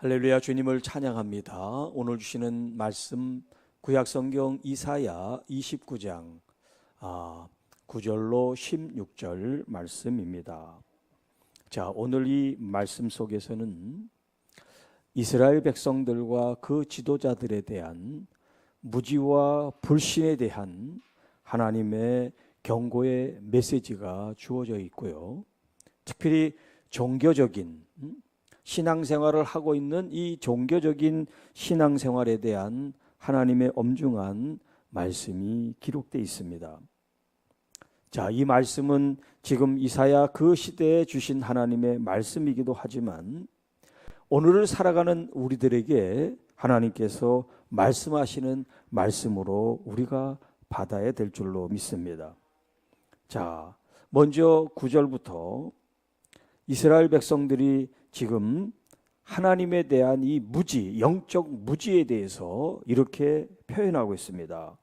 할렐루야, 주님을 찬양합니다. 오늘 주시는 말씀 구약성경 이사야 29장 9절로 16절 말씀입니다. 자, 오늘 이 말씀 속에서는 이스라엘 백성들과 그 지도자들에 대한 무지와 불신에 대한 하나님의 경고의 메시지가 주어져 있고요. 특별히 종교적인 신앙생활을 하고 있는 이 종교적인 신앙생활에 대한 하나님의 엄중한 말씀이 기록되어 있습니다. 자, 이 말씀은 지금 이사야 그 시대에 주신 하나님의 말씀이기도 하지만 오늘을 살아가는 우리들에게 하나님께서 말씀하시는 말씀으로 우리가 받아야 될 줄로 믿습니다. 자, 먼저 9절부터 이스라엘 백성들이 지금 하나님에 대한 이 무지, 영적 무지에 대해서 이렇게 표현하고 있습니다.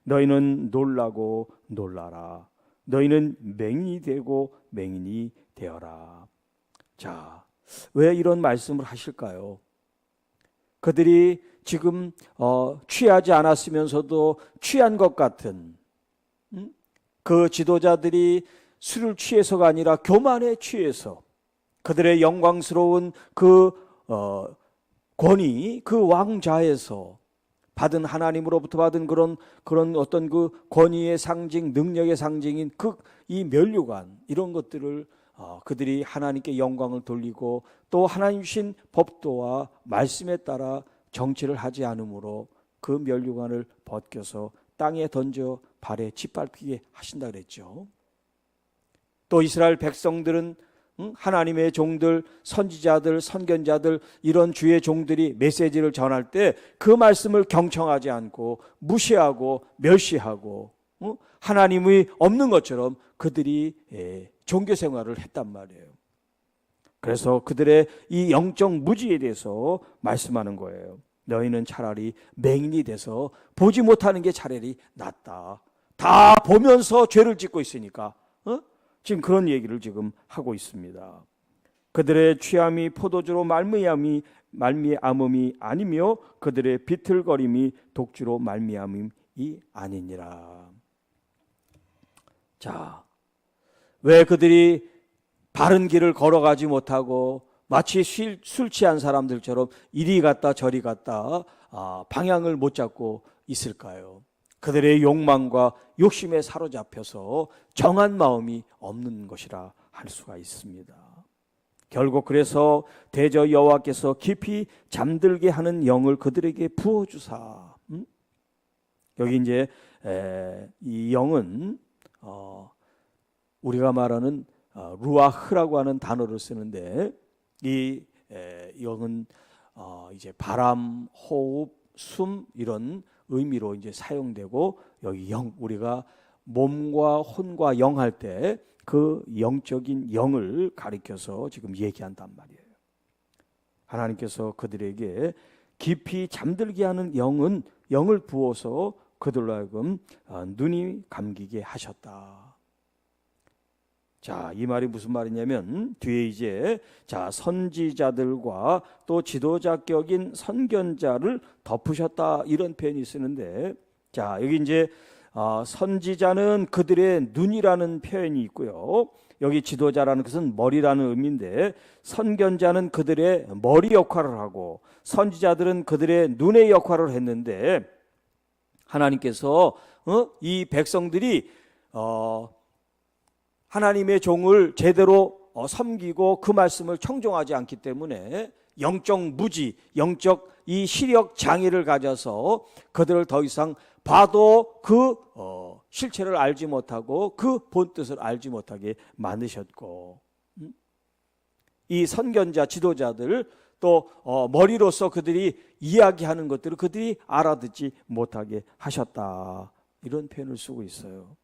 너희는 놀라고 놀라라. 너희는 맹인이 되고 맹인이 되어라. 자, 왜 이런 말씀을 하실까요? 그들이 지금 취하지 않았으면서도 취한 것 같은 그 지도자들이 술을 취해서가 아니라 교만에 취해서 그들의 영광스러운 그 권위, 그 왕좌에서 받은 하나님으로부터 받은 그런 어떤 그 권위의 상징, 능력의 상징인 이 면류관 이런 것들을 그들이 하나님께 영광을 돌리고 또 하나님 주신 법도와 말씀에 따라 정치를 하지 않으므로 그 면류관을 벗겨서 땅에 던져 발에 짓밟히게 하신다 그랬죠. 또 이스라엘 백성들은 하나님의 종들, 선지자들, 선견자들 이런 주의 종들이 메시지를 전할 때 그 말씀을 경청하지 않고 무시하고 멸시하고 하나님이 없는 것처럼 그들이 종교 생활을 했단 말이에요. 그래서 그들의 이 영적 무지에 대해서 말씀하는 거예요. 너희는 차라리 맹인이 돼서 보지 못하는 게 차라리 낫다. 다 보면서 죄를 짓고 있으니까 지금 그런 얘기를 지금 하고 있습니다. 그들의 취함이 포도주로 말미암음이 아니며 그들의 비틀거림이 독주로 말미암음이 아니니라. 자, 왜 그들이 바른 길을 걸어가지 못하고 마치 술 취한 사람들처럼 이리 갔다 저리 갔다 방향을 못 잡고 있을까요? 그들의 욕망과 욕심에 사로잡혀서 정한 마음이 없는 것이라 할 수가 있습니다. 결국 그래서 대저 여호와께서 깊이 잠들게 하는 영을 그들에게 부어주사. 여기 이제 이 영은 우리가 말하는 루아흐라고 하는 단어를 쓰는데 이 영은 이제 바람, 호흡, 숨 이런 의미로 이제 사용되고 여기 영 우리가 몸과 혼과 영 할 때 그 영적인 영을 가리켜서 지금 얘기한단 말이에요. 하나님께서 그들에게 깊이 잠들게 하는 영을 부어서 그들로 하여금 눈이 감기게 하셨다. 자, 이 말이 무슨 말이냐면 뒤에 이제 선지자들과 또 지도자격인 선견자를 덮으셨다 이런 표현이 쓰는데 자, 여기 이제 선지자는 그들의 눈이라는 표현이 있고요. 여기 지도자라는 것은 머리라는 의미인데 선견자는 그들의 머리 역할을 하고 선지자들은 그들의 눈의 역할을 했는데 하나님께서 이 백성들이 하나님의 종을 제대로 섬기고 그 말씀을 청종하지 않기 때문에 영적 무지, 영적 이 시력 장애를 가져서 그들을 더 이상 봐도 그 실체를 알지 못하고 그 본뜻을 알지 못하게 만드셨고 이 선견자 지도자들 또 머리로서 그들이 이야기하는 것들을 그들이 알아듣지 못하게 하셨다 이런 표현을 쓰고 있어요.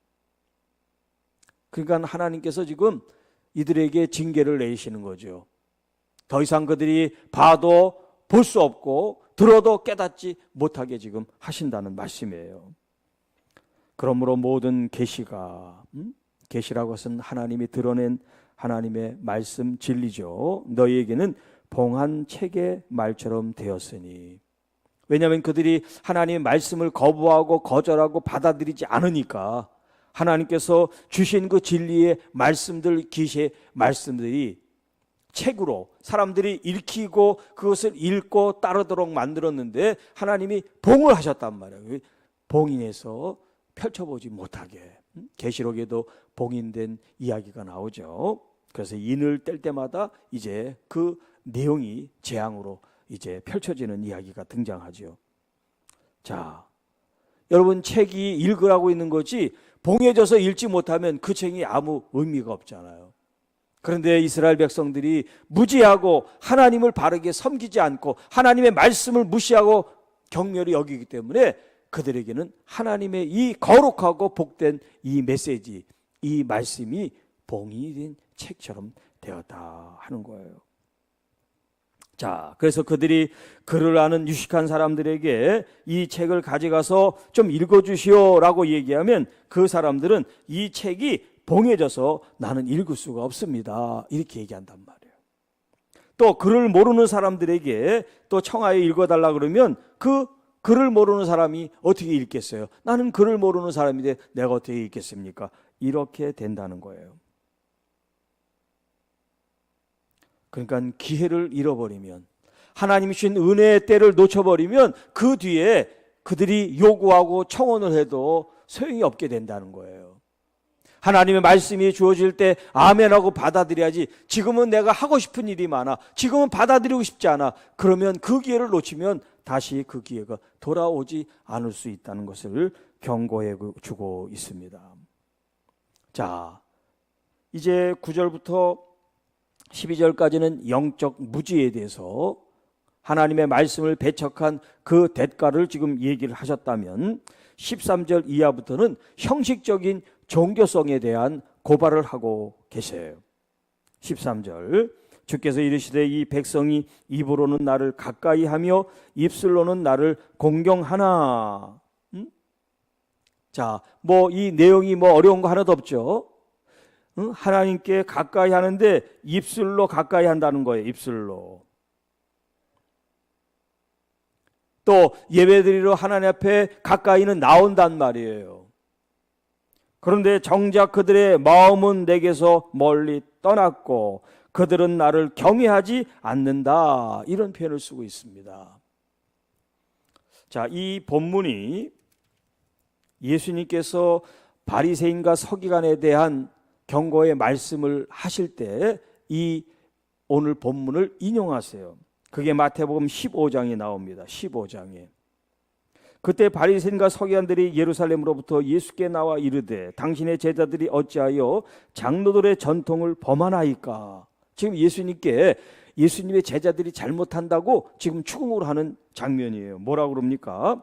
그러니까 하나님께서 지금 이들에게 징계를 내리시는 거죠. 더 이상 그들이 봐도 볼 수 없고 들어도 깨닫지 못하게 지금 하신다는 말씀이에요. 그러므로 모든 계시라고 것은 하나님이 드러낸 하나님의 말씀 진리죠. 너희에게는 봉한 책의 말처럼 되었으니. 왜냐하면 그들이 하나님의 말씀을 거부하고 거절하고 받아들이지 않으니까 하나님께서 주신 그 진리의 말씀들, 계시의 말씀들이 책으로 사람들이 읽히고 그것을 읽고 따르도록 만들었는데 하나님이 봉을 하셨단 말이에요. 봉인해서 펼쳐보지 못하게. 계시록에도 봉인된 이야기가 나오죠. 그래서 인을 뗄 때마다 이제 그 내용이 재앙으로 이제 펼쳐지는 이야기가 등장하죠. 자, 여러분, 책이 읽으라고 있는 거지 봉해져서 읽지 못하면 그 책이 아무 의미가 없잖아요. 그런데 이스라엘 백성들이 무지하고 하나님을 바르게 섬기지 않고 하나님의 말씀을 무시하고 경멸히 여기기 때문에 그들에게는 하나님의 이 거룩하고 복된 이 메시지, 이 말씀이 봉인이 된 책처럼 되었다 하는 거예요. 자, 그래서 그들이 글을 아는 유식한 사람들에게 이 책을 가져가서 좀 읽어주시오라고 얘기하면 그 사람들은 이 책이 봉해져서 나는 읽을 수가 없습니다, 이렇게 얘기한단 말이에요. 또 글을 모르는 사람들에게 또 청하여 읽어달라 그러면 그 글을 모르는 사람이 어떻게 읽겠어요? 나는 글을 모르는 사람인데 내가 어떻게 읽겠습니까? 이렇게 된다는 거예요. 그러니까 기회를 잃어버리면, 하나님이 주신 은혜의 때를 놓쳐버리면 그 뒤에 그들이 요구하고 청원을 해도 소용이 없게 된다는 거예요. 하나님의 말씀이 주어질 때 아멘하고 받아들여야지, 지금은 내가 하고 싶은 일이 많아, 지금은 받아들이고 싶지 않아, 그러면 그 기회를 놓치면 다시 그 기회가 돌아오지 않을 수 있다는 것을 경고해 주고 있습니다. 자, 이제 9절부터 12절까지는 영적 무지에 대해서 하나님의 말씀을 배척한 그 대가를 지금 얘기를 하셨다면 13절 이하부터는 형식적인 종교성에 대한 고발을 하고 계세요. 13절, 주께서 이르시되 이 백성이 입으로는 나를 가까이 하며 입술로는 나를 공경하나. 자, 뭐 이 내용이 뭐 어려운 거 하나도 없죠. 하나님께 가까이 하는데 입술로 가까이 한다는 거예요. 입술로. 또 예배드리러 하나님 앞에 가까이는 나온단 말이에요. 그런데 정작 그들의 마음은 내게서 멀리 떠났고 그들은 나를 경외하지 않는다, 이런 표현을 쓰고 있습니다. 자, 이 본문이 예수님께서 바리새인과 서기관에 대한 경고의 말씀을 하실 때 이 오늘 본문을 인용하세요. 그게 마태복음 15장에 나옵니다. 15장에. 그때 바리새인과 서기관들이 예루살렘으로부터 예수께 나와 이르되 당신의 제자들이 어찌하여 장로들의 전통을 범하나이까. 지금 예수님께 예수님의 제자들이 잘못한다고 지금 추궁을 하는 장면이에요. 뭐라고 그럽니까?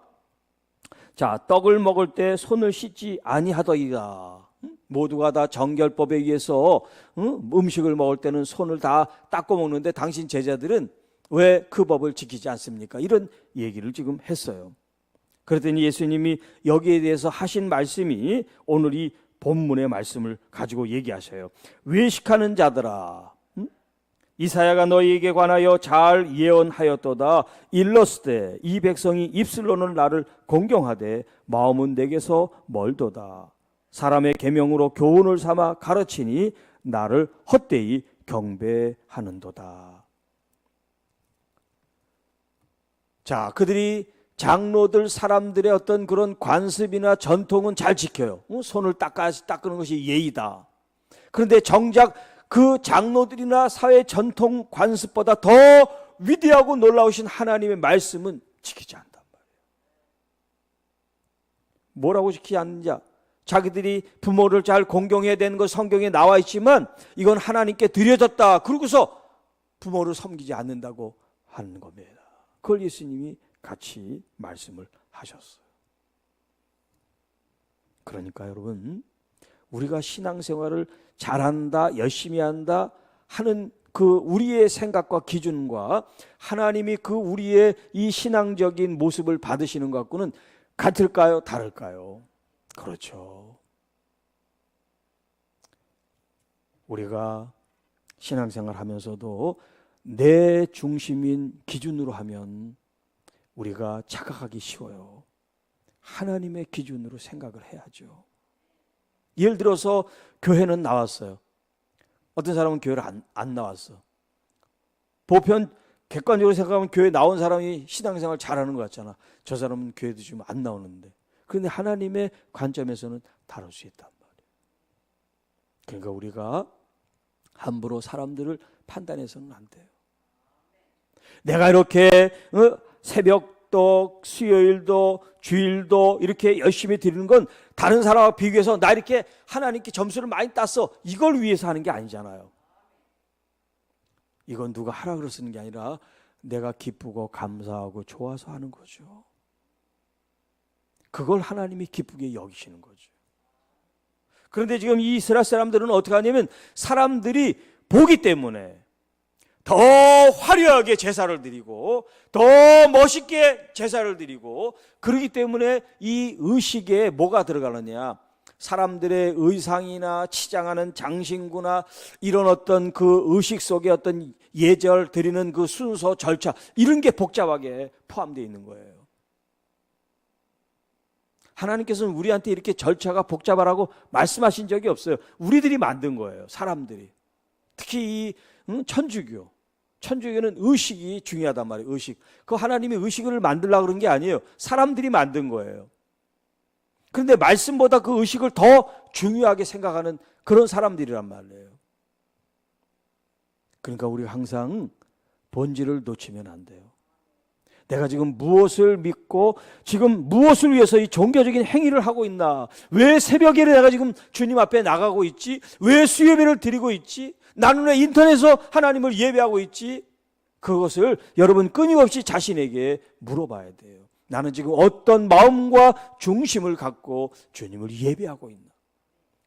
자, 떡을 먹을 때 손을 씻지 아니하더이다. 모두가 다 정결법에 의해서 음식을 먹을 때는 손을 다 닦고 먹는데 당신 제자들은 왜 그 법을 지키지 않습니까? 이런 얘기를 지금 했어요. 그랬더니 예수님이 여기에 대해서 하신 말씀이 오늘 이 본문의 말씀을 가지고 얘기하셔요. 외식하는 자들아, 이사야가 너희에게 관하여 잘 예언하였도다. 일렀으되 이 백성이 입술로는 나를 공경하되 마음은 내게서 멀도다. 사람의 계명으로 교훈을 삼아 가르치니 나를 헛되이 경배하는도다. 자, 그들이 장로들 사람들의 어떤 그런 관습이나 전통은 잘 지켜요. 손을 닦는 것이 예의다. 그런데 정작 그 장로들이나 사회 전통 관습보다 더 위대하고 놀라우신 하나님의 말씀은 지키지 않는단 말이에요. 뭐라고 지키지 않느냐? 자기들이 부모를 잘 공경해야 되는 것 성경에 나와 있지만 이건 하나님께 드려졌다, 그러고서 부모를 섬기지 않는다고 하는 겁니다. 그걸 예수님이 같이 말씀을 하셨어요. 그러니까 여러분, 우리가 신앙생활을 잘한다, 열심히 한다 하는 그 우리의 생각과 기준과 하나님이 그 우리의 이 신앙적인 모습을 받으시는 것 갖고는 같을까요? 다를까요? 그렇죠. 우리가 신앙생활 하면서도 내 중심인 기준으로 하면 우리가 착각하기 쉬워요. 하나님의 기준으로 생각을 해야죠. 예를 들어서 교회는 나왔어요. 어떤 사람은 교회를 안 나왔어. 보편 객관적으로 생각하면 교회 나온 사람이 신앙생활 잘하는 것 같잖아. 저 사람은 교회도 지금 안 나오는데. 그런데 하나님의 관점에서는 다를 수 있단 말이에요. 그러니까 우리가 함부로 사람들을 판단해서는 안 돼요. 내가 이렇게 새벽도 수요일도 주일도 이렇게 열심히 드리는 건 다른 사람과 비교해서 나 이렇게 하나님께 점수를 많이 땄어, 이걸 위해서 하는 게 아니잖아요. 이건 누가 하라 그래서 쓰는 게 아니라 내가 기쁘고 감사하고 좋아서 하는 거죠. 그걸 하나님이 기쁘게 여기시는 거죠. 그런데 지금 이 이스라엘 사람들은 어떻게 하냐면 사람들이 보기 때문에 더 화려하게 제사를 드리고 더 멋있게 제사를 드리고, 그러기 때문에 이 의식에 뭐가 들어가느냐, 사람들의 의상이나 치장하는 장신구나 이런 어떤 그 의식 속에 어떤 예절 드리는 그 순서 절차, 이런 게 복잡하게 포함되어 있는 거예요. 하나님께서는 우리한테 이렇게 절차가 복잡하라고 말씀하신 적이 없어요. 우리들이 만든 거예요. 사람들이. 특히 이 천주교는 의식이 중요하단 말이에요. 의식. 그 하나님이 의식을 만들려고 그런 게 아니에요. 사람들이 만든 거예요. 그런데 말씀보다 그 의식을 더 중요하게 생각하는 그런 사람들이란 말이에요. 그러니까 우리가 항상 본질을 놓치면 안 돼요. 내가 지금 무엇을 믿고 지금 무엇을 위해서 이 종교적인 행위를 하고 있나? 왜 새벽에 내가 지금 주님 앞에 나가고 있지? 왜 수요예배를 드리고 있지? 나는 왜 인터넷에서 하나님을 예배하고 있지? 그것을 여러분 끊임없이 자신에게 물어봐야 돼요. 나는 지금 어떤 마음과 중심을 갖고 주님을 예배하고 있나?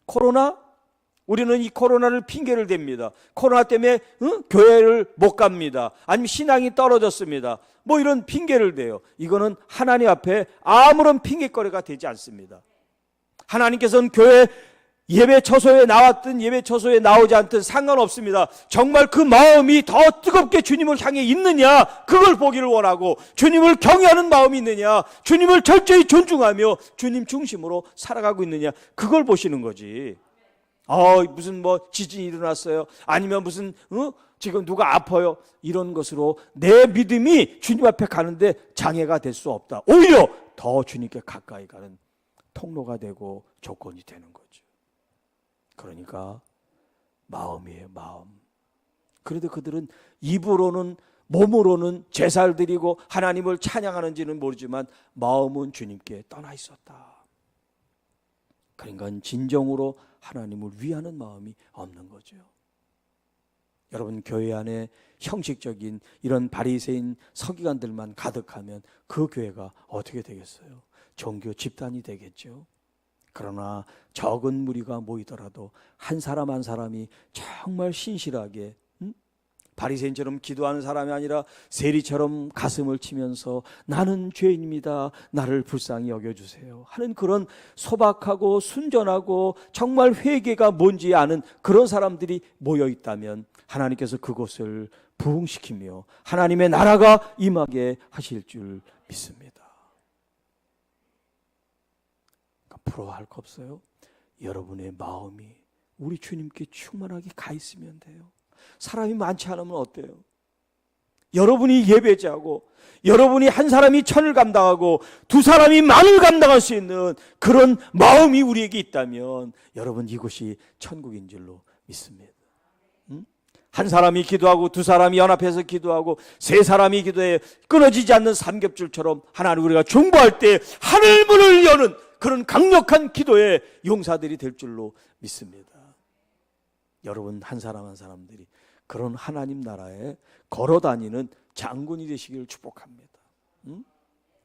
코로나? 우리는 이 코로나를 핑계를 댑니다. 코로나 때문에 교회를 못 갑니다. 아니면 신앙이 떨어졌습니다. 뭐 이런 핑계를 대요. 이거는 하나님 앞에 아무런 핑계거리가 되지 않습니다. 하나님께서는 교회 예배 처소에 나왔든 예배 처소에 나오지 않든 상관없습니다. 정말 그 마음이 더 뜨겁게 주님을 향해 있느냐, 그걸 보기를 원하고, 주님을 경외하는 마음이 있느냐, 주님을 철저히 존중하며 주님 중심으로 살아가고 있느냐, 그걸 보시는 거지. 무슨 뭐 지진이 일어났어요, 아니면 무슨 지금 누가 아파요, 이런 것으로 내 믿음이 주님 앞에 가는데 장애가 될 수 없다. 오히려 더 주님께 가까이 가는 통로가 되고 조건이 되는 거죠. 그러니까 마음이에요, 마음. 그래도 그들은 입으로는, 몸으로는 제사를 드리고 하나님을 찬양하는지는 모르지만 마음은 주님께 떠나 있었다. 그러니까 진정으로 하나님을 위하는 마음이 없는 거죠. 여러분, 교회 안에 형식적인 이런 바리새인 서기관들만 가득하면 그 교회가 어떻게 되겠어요? 종교 집단이 되겠죠. 그러나 적은 무리가 모이더라도 한 사람 한 사람이 정말 신실하게 바리새인처럼 기도하는 사람이 아니라 세리처럼 가슴을 치면서 나는 죄인입니다, 나를 불쌍히 여겨주세요 하는 그런 소박하고 순전하고 정말 회개가 뭔지 아는 그런 사람들이 모여 있다면 하나님께서 그곳을 부흥시키며 하나님의 나라가 임하게 하실 줄 믿습니다. 부러워할 거 없어요. 여러분의 마음이 우리 주님께 충만하게 가 있으면 돼요. 사람이 많지 않으면 어때요? 여러분이 예배자고, 여러분이 한 사람이 천을 감당하고 두 사람이 만을 감당할 수 있는 그런 마음이 우리에게 있다면 여러분, 이곳이 천국인 줄로 믿습니다. 한 사람이 기도하고 두 사람이 연합해서 기도하고 세 사람이 기도해 끊어지지 않는 삼겹줄처럼 하나님 우리가 중보할 때 하늘문을 여는 그런 강력한 기도의 용사들이 될 줄로 믿습니다. 여러분, 한 사람 한 사람들이 그런 하나님 나라에 걸어다니는 장군이 되시기를 축복합니다.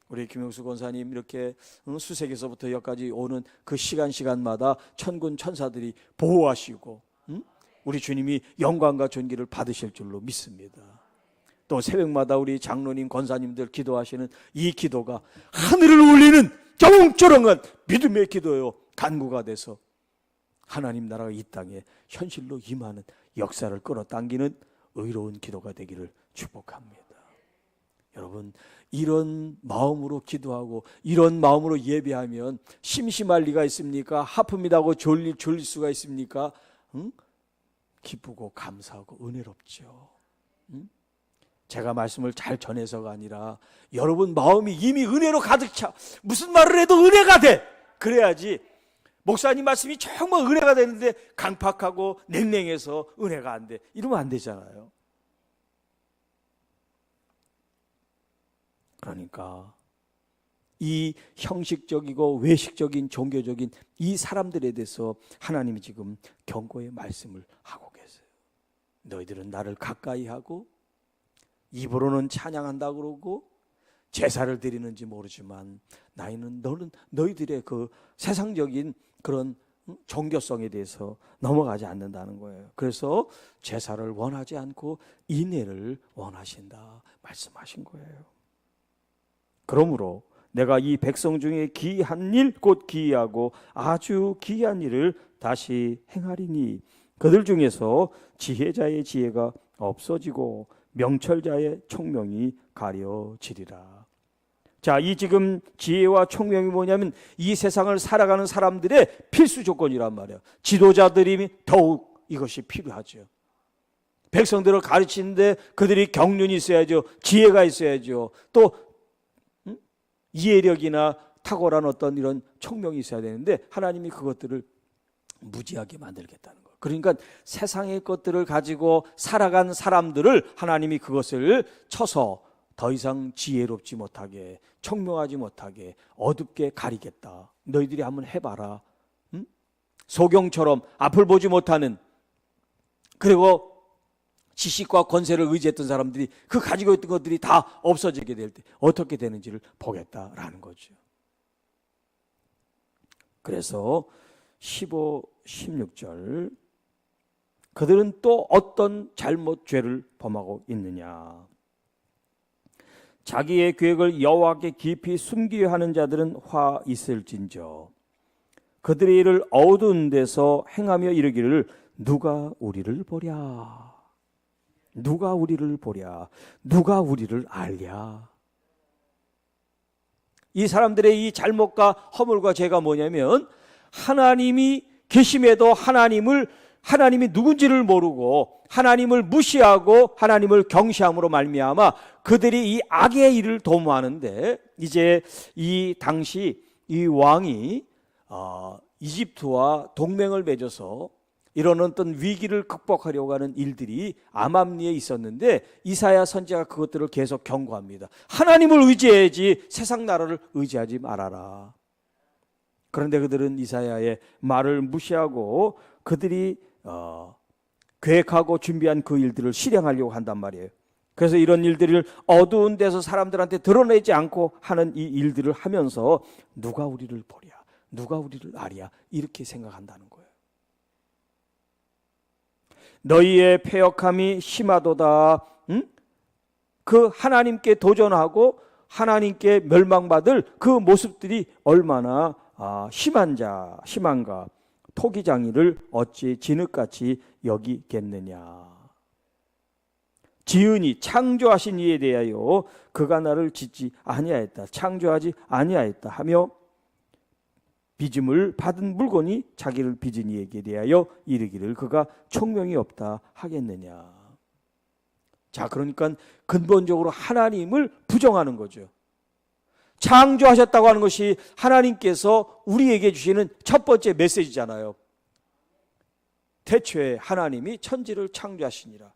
우리 김영수 권사님 이렇게 수색에서부터 여기까지 오는 그 시간마다 천군 천사들이 보호하시고 우리 주님이 영광과 존귀를 받으실 줄로 믿습니다. 또 새벽마다 우리 장로님 권사님들 기도하시는 이 기도가 하늘을 울리는 쩌렁쩌렁한 믿음의 기도요, 간구가 돼서 하나님 나라가 이 땅에 현실로 임하는 역사를 끌어당기는 의로운 기도가 되기를 축복합니다. 여러분, 이런 마음으로 기도하고 이런 마음으로 예배하면 심심할 리가 있습니까? 하품이라고 졸릴 수가 있습니까? 응? 기쁘고 감사하고 은혜롭죠. 응? 제가 말씀을 잘 전해서가 아니라 여러분 마음이 이미 은혜로 가득 차. 무슨 말을 해도 은혜가 돼. 그래야지. 목사님 말씀이 정말 은혜가 되는데 강팍하고 냉랭해서 은혜가 안 돼. 이러면 안 되잖아요. 그러니까 이 형식적이고 외식적인 종교적인 이 사람들에 대해서 하나님이 지금 경고의 말씀을 하고 계세요. 너희들은 나를 가까이 하고 입으로는 찬양한다 그러고 제사를 드리는지 모르지만 너는 너희들의 그 세상적인 그런 종교성에 대해서 넘어가지 않는다는 거예요. 그래서 제사를 원하지 않고 인애를 원하신다 말씀하신 거예요. 그러므로 내가 이 백성 중에 기이한 일, 곧 기이하고 아주 기이한 일을 다시 행하리니 그들 중에서 지혜자의 지혜가 없어지고 명철자의 총명이 가려지리라. 자, 이 지금 지혜와 총명이 뭐냐면 이 세상을 살아가는 사람들의 필수 조건이란 말이에요. 지도자들이 더욱 이것이 필요하죠. 백성들을 가르치는데 그들이 경륜이 있어야죠. 지혜가 있어야죠. 또 이해력이나 탁월한 어떤 이런 총명이 있어야 되는데 하나님이 그것들을 무지하게 만들겠다는 거예요. 그러니까 세상의 것들을 가지고 살아간 사람들을 하나님이 그것을 쳐서 더 이상 지혜롭지 못하게, 총명하지 못하게 어둡게 가리겠다. 너희들이 한번 해봐라. 응? 소경처럼 앞을 보지 못하는, 그리고 지식과 권세를 의지했던 사람들이 그 가지고 있던 것들이 다 없어지게 될 때 어떻게 되는지를 보겠다라는 거죠. 그래서 15, 16절 그들은 또 어떤 잘못 죄를 범하고 있느냐. 자기의 계획을 여호와께 깊이 숨기려 하는 자들은 화 있을진저 그들의 일을 어두운 데서 행하며 이르기를 누가 우리를 보랴. 누가 우리를 보랴. 누가 우리를 알랴. 이 사람들의 이 잘못과 허물과 죄가 뭐냐면 하나님이 계심에도 하나님이 누군지를 모르고 하나님을 무시하고 하나님을 경시함으로 말미암아 그들이 이 악의 일을 도모하는데, 이제 이 당시 이 왕이 이집트와 동맹을 맺어서 이런 어떤 위기를 극복하려고 하는 일들이 암암리에 있었는데 이사야 선지자가 그것들을 계속 경고합니다. 하나님을 의지해야지 세상 나라를 의지하지 말아라. 그런데 그들은 이사야의 말을 무시하고 그들이 계획하고 준비한 그 일들을 실행하려고 한단 말이에요. 그래서 이런 일들을 어두운 데서 사람들한테 드러내지 않고 하는 이 일들을 하면서 누가 우리를 보랴, 누가 우리를 아랴, 이렇게 생각한다는 거예요. 너희의 패역함이 심하도다. 그 하나님께 도전하고 하나님께 멸망받을 그 모습들이 얼마나 심한가. 토기장이를 어찌 진흙같이 여기겠느냐. 지은이 창조하신 이에 대하여 그가 나를 짓지 아니하였다, 창조하지 아니하였다 하며 빚음을 받은 물건이 자기를 빚은 이에게 대하여 이르기를 그가 총명이 없다 하겠느냐. 자, 그러니까 근본적으로 하나님을 부정하는 거죠. 창조하셨다고 하는 것이 하나님께서 우리에게 주시는 첫 번째 메시지잖아요. 태초에 하나님이 천지를 창조하시니라.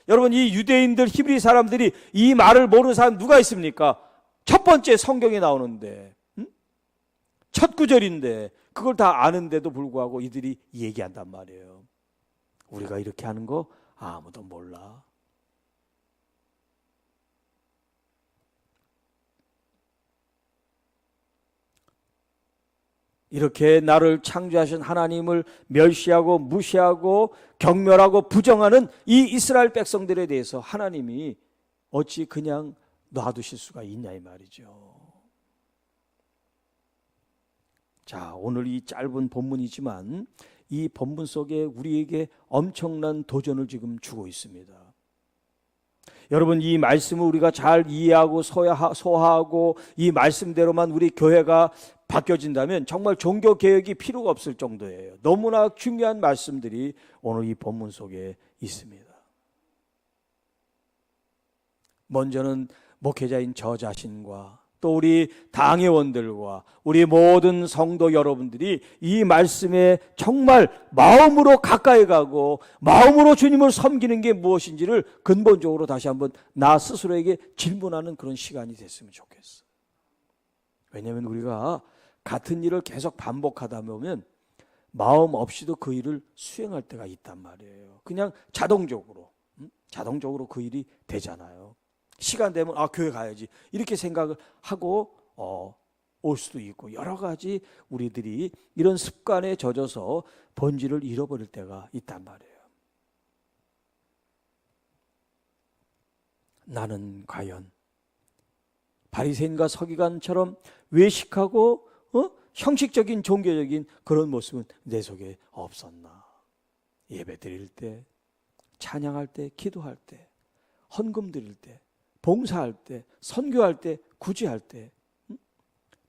여러분, 이 유대인들, 히브리 사람들이 이 말을 모르는 사람 누가 있습니까? 첫 번째 성경에 나오는데, 첫 구절인데 그걸 다 아는데도 불구하고 이들이 얘기한단 말이에요. 우리가 이렇게 하는 거 아무도 몰라. 이렇게 나를 창조하신 하나님을 멸시하고 무시하고 경멸하고 부정하는 이 이스라엘 백성들에 대해서 하나님이 어찌 그냥 놔두실 수가 있냐 이 말이죠. 자, 오늘 이 짧은 본문이지만 이 본문 속에 우리에게 엄청난 도전을 지금 주고 있습니다. 여러분, 이 말씀을 우리가 잘 이해하고 소화하고 이 말씀대로만 우리 교회가 바뀌어진다면 정말 종교개혁이 필요가 없을 정도예요. 너무나 중요한 말씀들이 오늘 이 본문 속에 있습니다. 먼저는 목회자인 저 자신과 또 우리 당회원들과 우리 모든 성도 여러분들이 이 말씀에 정말 마음으로 가까이 가고 마음으로 주님을 섬기는 게 무엇인지를 근본적으로 다시 한번 나 스스로에게 질문하는 그런 시간이 됐으면 좋겠어. 왜냐하면 우리가 같은 일을 계속 반복하다 보면 마음 없이도 그 일을 수행할 때가 있단 말이에요. 그냥 자동적으로 그 일이 되잖아요. 시간 되면 교회 가야지 이렇게 생각을 하고 올 수도 있고, 여러 가지 우리들이 이런 습관에 젖어서 본질을 잃어버릴 때가 있단 말이에요. 나는 과연 바리새인과 서기관처럼 외식하고 형식적인 종교적인 그런 모습은 내 속에 없었나? 예배 드릴 때, 찬양할 때, 기도할 때, 헌금 드릴 때, 봉사할 때, 선교할 때, 구제할 때,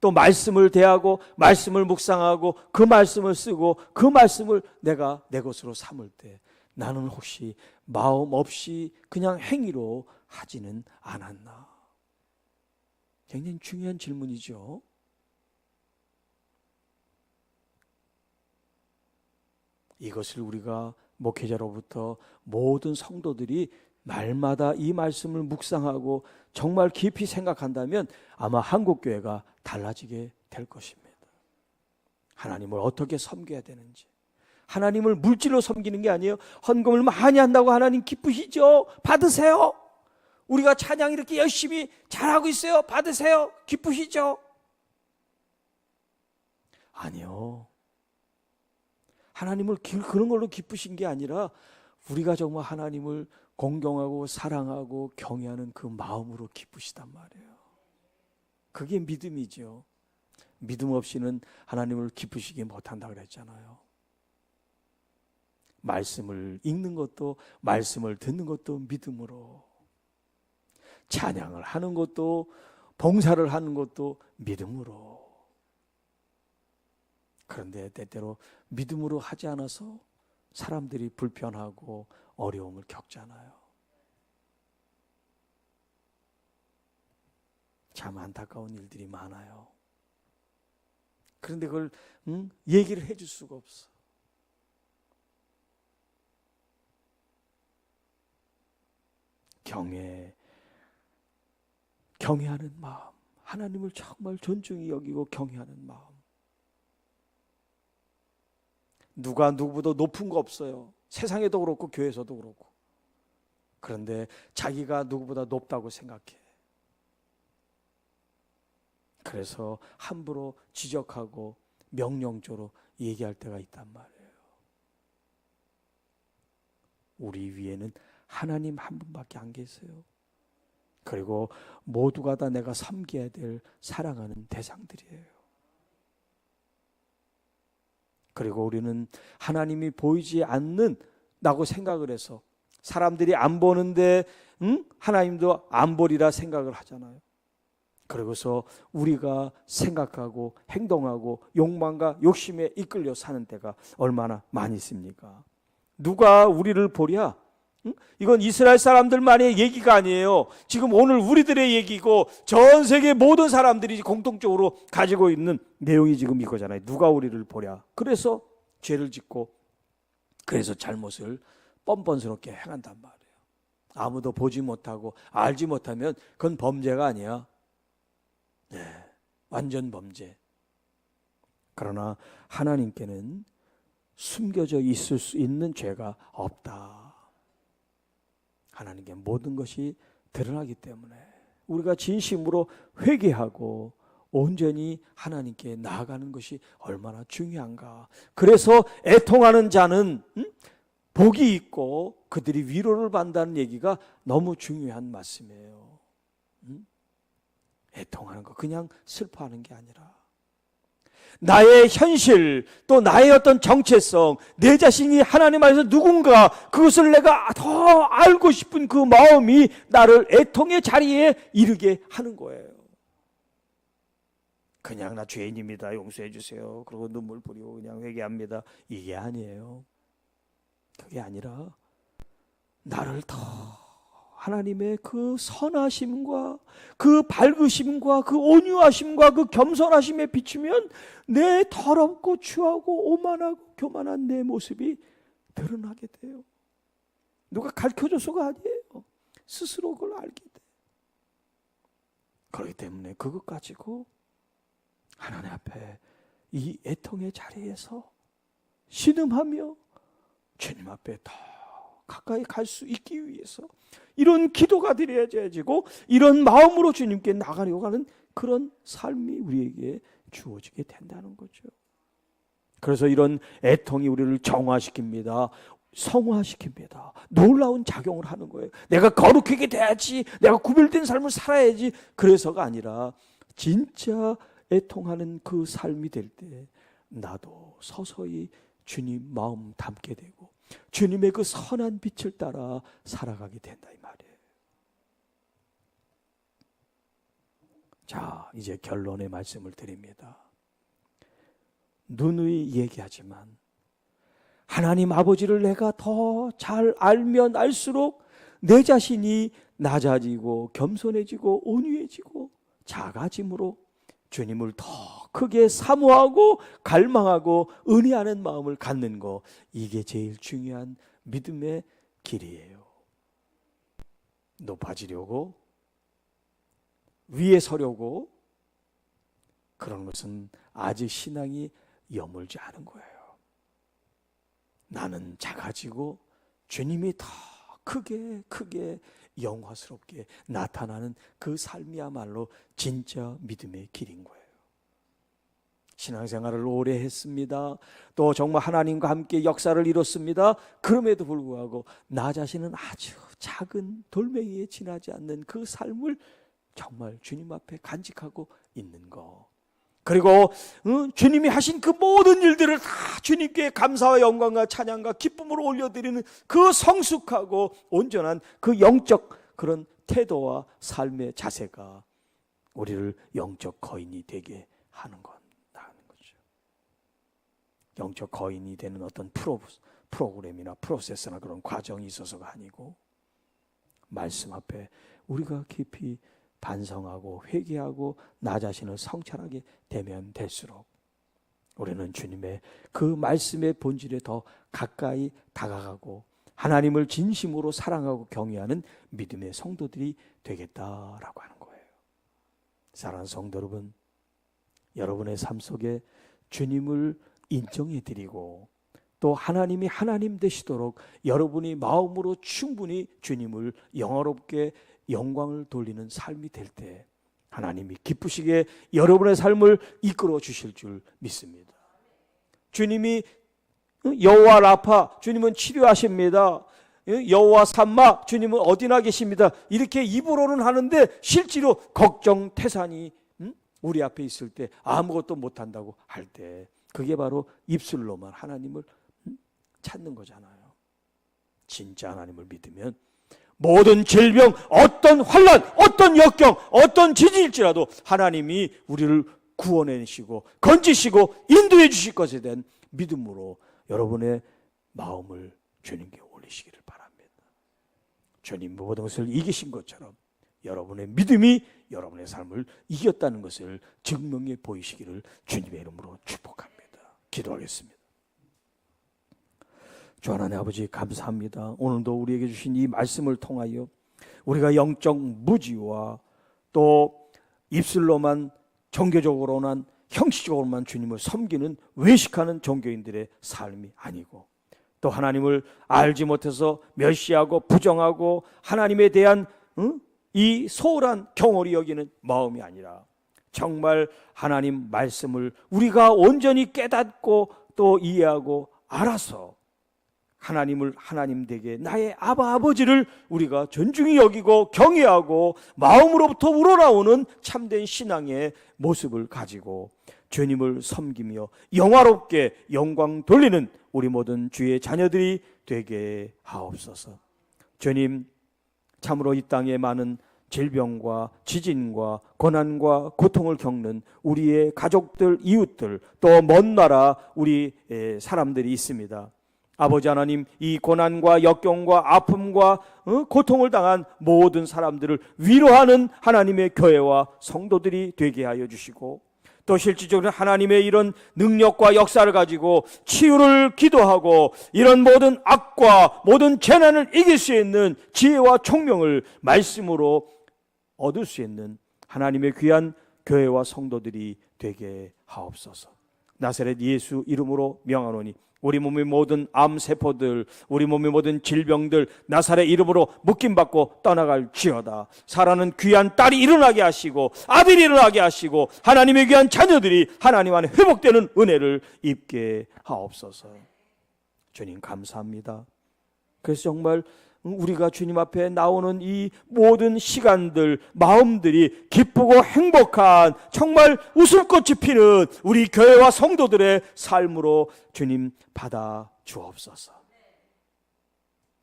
또 말씀을 대하고 말씀을 묵상하고 그 말씀을 쓰고 그 말씀을 내가 내 것으로 삼을 때 나는 혹시 마음 없이 그냥 행위로 하지는 않았나? 굉장히 중요한 질문이죠. 이것을 우리가 목회자로부터 모든 성도들이 날마다 이 말씀을 묵상하고 정말 깊이 생각한다면 아마 한국교회가 달라지게 될 것입니다. 하나님을 어떻게 섬겨야 되는지, 하나님을 물질로 섬기는 게 아니에요. 헌금을 많이 한다고 하나님 기쁘시죠? 받으세요. 우리가 찬양 이렇게 열심히 잘하고 있어요. 받으세요. 기쁘시죠? 아니요. 하나님을 그런 걸로 기쁘신 게 아니라 우리가 정말 하나님을 공경하고 사랑하고 경외하는 그 마음으로 기쁘시단 말이에요. 그게 믿음이죠. 믿음 없이는 하나님을 기쁘시게 못한다 그랬잖아요. 말씀을 읽는 것도, 말씀을 듣는 것도 믿음으로, 찬양을 하는 것도, 봉사를 하는 것도 믿음으로. 그런데 때때로 믿음으로 하지 않아서 사람들이 불편하고 어려움을 겪잖아요. 참 안타까운 일들이 많아요. 그런데 그걸 얘기를 해줄 수가 없어. 경외하는 마음, 하나님을 정말 존중히 여기고 경외하는 마음. 누가 누구보다 높은 거 없어요. 세상에도 그렇고 교회에서도 그렇고. 그런데 자기가 누구보다 높다고 생각해. 그래서 함부로 지적하고 명령조로 얘기할 때가 있단 말이에요. 우리 위에는 하나님 한 분밖에 안 계세요. 그리고 모두가 다 내가 섬겨야 될 사랑하는 대상들이에요. 그리고 우리는 하나님이 보이지 않는다고 생각을 해서 사람들이 안 보는데 하나님도 안 보리라 생각을 하잖아요. 그러고서 우리가 생각하고 행동하고 욕망과 욕심에 이끌려 사는 때가 얼마나 많이 있습니까? 누가 우리를 보랴? 이건 이스라엘 사람들만의 얘기가 아니에요. 지금 오늘 우리들의 얘기고 전 세계 모든 사람들이 공통적으로 가지고 있는 내용이 지금 이거잖아요. 누가 우리를 보랴? 그래서 죄를 짓고 그래서 잘못을 뻔뻔스럽게 행한단 말이에요. 아무도 보지 못하고 알지 못하면 그건 범죄가 아니야. 네, 완전 범죄. 그러나 하나님께는 숨겨져 있을 수 있는 죄가 없다. 하나님께 모든 것이 드러나기 때문에 우리가 진심으로 회개하고 온전히 하나님께 나아가는 것이 얼마나 중요한가. 그래서 애통하는 자는 복이 있고 그들이 위로를 받는다는 얘기가 너무 중요한 말씀이에요. 애통하는 거 그냥 슬퍼하는 게 아니라 나의 현실, 또 나의 어떤 정체성, 내 자신이 하나님 안에서 누군가, 그것을 내가 더 알고 싶은 그 마음이 나를 애통의 자리에 이르게 하는 거예요. 그냥 나 죄인입니다, 용서해 주세요, 그리고 눈물 뿌리고 그냥 회개합니다, 이게 아니에요. 그게 아니라 나를 더 하나님의 그 선하심과 그 밝으심과 그 온유하심과 그 겸손하심에 비추면 내 더럽고 추하고 오만하고 교만한 내 모습이 드러나게 돼요. 누가 가르쳐줘서가 아니에요. 스스로 그걸 알게 돼. 그렇기 때문에 그것 가지고 하나님 앞에 이 애통의 자리에서 신음하며 주님 앞에 더 가까이 갈 수 있기 위해서 이런 기도가 드려야지고 이런 마음으로 주님께 나가려고 하는 그런 삶이 우리에게 주어지게 된다는 거죠. 그래서 이런 애통이 우리를 정화시킵니다. 성화시킵니다. 놀라운 작용을 하는 거예요. 내가 거룩하게 돼야지, 내가 구별된 삶을 살아야지, 그래서가 아니라 진짜 애통하는 그 삶이 될 때 나도 서서히 주님 마음 담게 되고 주님의 그 선한 빛을 따라 살아가게 된다, 이 말이에요. 자, 이제 결론의 말씀을 드립니다. 누누이 얘기하지만 하나님 아버지를 내가 더 잘 알면 알수록 내 자신이 낮아지고 겸손해지고 온유해지고 작아짐으로 주님을 더 크게 사모하고 갈망하고 은혜하는 마음을 갖는 거, 이게 제일 중요한 믿음의 길이에요. 높아지려고, 위에 서려고 그런 것은 아직 신앙이 여물지 않은 거예요. 나는 작아지고 주님이 더 크게 영화스럽게 나타나는 그 삶이야말로 진짜 믿음의 길인 거예요. 신앙생활을 오래 했습니다. 또 정말 하나님과 함께 역사를 이뤘습니다. 그럼에도 불구하고 나 자신은 아주 작은 돌멩이에 지나지 않는 그 삶을 정말 주님 앞에 간직하고 있는 거. 그리고 주님이 하신 그 모든 일들을 다 주님께 감사와 영광과 찬양과 기쁨으로 올려드리는 그 성숙하고 온전한 그 영적 그런 태도와 삶의 자세가 우리를 영적 거인이 되게 하는 거죠. 영적 거인이 되는 어떤 프로그램이나 프로세스나 그런 과정이 있어서가 아니고 말씀 앞에 우리가 깊이 반성하고 회개하고 나 자신을 성찰하게 되면 될수록 우리는 주님의 그 말씀의 본질에 더 가까이 다가가고 하나님을 진심으로 사랑하고 경외하는 믿음의 성도들이 되겠다라고 하는 거예요. 사랑하는 성도 여러분, 여러분의 삶 속에 주님을 인정해 드리고 또 하나님이 하나님 되시도록 여러분이 마음으로 충분히 주님을 영화롭게 영광을 돌리는 삶이 될 때 하나님이 기쁘시게 여러분의 삶을 이끌어 주실 줄 믿습니다. 주님이 여호와 라파, 주님은 치료하십니다. 여호와 삼마, 주님은 어디나 계십니다. 이렇게 입으로는 하는데 실제로 걱정, 태산이 우리 앞에 있을 때 아무것도 못한다고 할 때 그게 바로 입술로만 하나님을 찾는 거잖아요. 진짜 하나님을 믿으면 모든 질병, 어떤 환난, 어떤 역경, 어떤 지진일지라도 하나님이 우리를 구원해내시고 건지시고 인도해 주실 것에 대한 믿음으로 여러분의 마음을 주님께 올리시기를 바랍니다. 주님 모든 것을 이기신 것처럼 여러분의 믿음이 여러분의 삶을 이겼다는 것을 증명해 보이시기를 주님의 이름으로 축복합니다. 기도하겠습니다. 주 하나님 아버지 감사합니다. 오늘도 우리에게 주신 이 말씀을 통하여 우리가 영적 무지와 또 입술로만 종교적으로만 형식적으로만 주님을 섬기는 외식하는 종교인들의 삶이 아니고 또 하나님을 알지 못해서 멸시하고 부정하고 하나님에 대한 이 소홀한 경홀히 여기는 마음이 아니라 정말 하나님 말씀을 우리가 온전히 깨닫고 또 이해하고 알아서 하나님을 하나님 되게 나의 아버지를 우리가 존중히 여기고 경외하고 마음으로부터 우러나오는 참된 신앙의 모습을 가지고 주님을 섬기며 영화롭게 영광 돌리는 우리 모든 주의 자녀들이 되게 하옵소서. 주님, 참으로 이 땅에 많은 질병과 지진과 고난과 고통을 겪는 우리의 가족들, 이웃들, 또 먼 나라 우리 사람들이 있습니다. 아버지 하나님, 이 고난과 역경과 아픔과 고통을 당한 모든 사람들을 위로하는 하나님의 교회와 성도들이 되게 하여 주시고, 또 실질적으로 하나님의 이런 능력과 역사를 가지고 치유를 기도하고 이런 모든 악과 모든 재난을 이길 수 있는 지혜와 총명을 말씀으로 얻을 수 있는 하나님의 귀한 교회와 성도들이 되게 하옵소서. 나사렛 예수 이름으로 명하노니 우리 몸의 모든 암세포들, 우리 몸의 모든 질병들 나사렛 이름으로 묶임받고 떠나갈지어다. 사랑하는 귀한 딸이 일어나게 하시고 아들이 일어나게 하시고 하나님의 귀한 자녀들이 하나님 안에 회복되는 은혜를 입게 하옵소서. 주님 감사합니다. 그래서 정말 우리가 주님 앞에 나오는 이 모든 시간들, 마음들이 기쁘고 행복한 정말 웃음꽃이 피는 우리 교회와 성도들의 삶으로 주님 받아 주옵소서.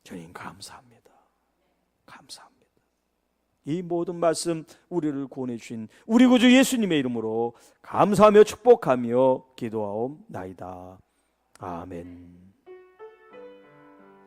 주님 감사합니다. 감사합니다. 이 모든 말씀 우리를 구원해 주신 우리 구주 예수님의 이름으로 감사하며 축복하며 기도하옵나이다. 아멘.